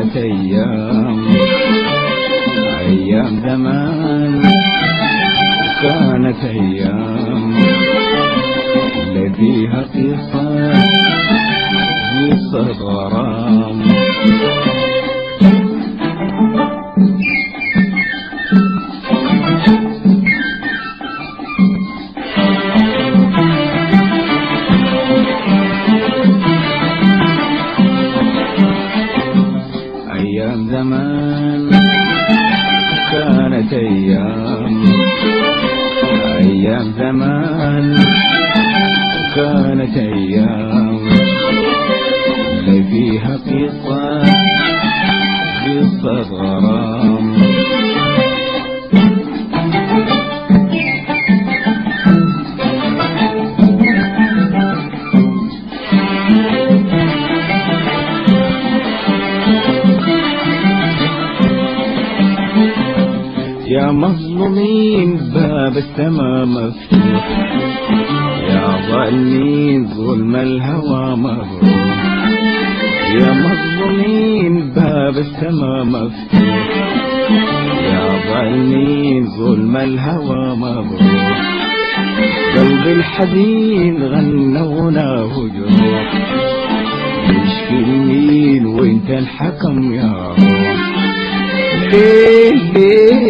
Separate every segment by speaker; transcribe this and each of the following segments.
Speaker 1: كانت أيام زمان، كانت أيام فيها قصة غرام. أيام زمان كانت أيام زمان، كانت أيام فيها قصة غرام. يا مظلومين باب السما مفتوح، يا ظالمين ظلم الهوى مبروح. يا مظلومين باب السما مفتوح، يا ظالمين ظلم الهوى مبروح. قلب الحزين غنوناه جروح، يشكي المين وانت الحكم يا روح. ليه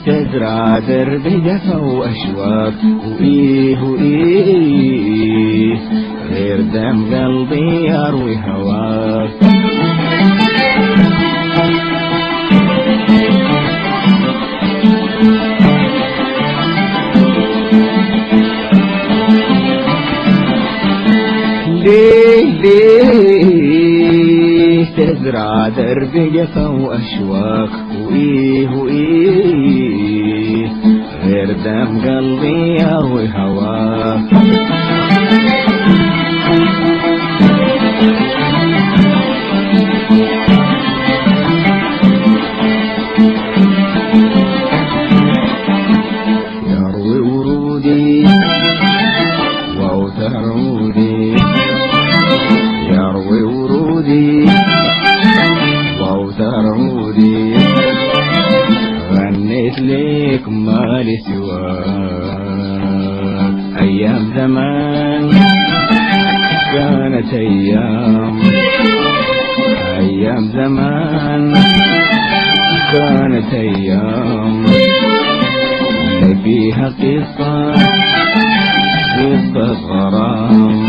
Speaker 1: تزرع درب جفا وأشواق، وإيه غير دم قلبي يروي هواك. ليه تزرع درب جفا وأشواق، وإيه غير دم قلبي يروي هواك. يروي ورودي وأوتر عودي، يروي ورودي وأوتر عودي. غنيت ليك مالي سواك. أيام زمان كانت أيام زمان، كانت أيام فيها قصة غرام.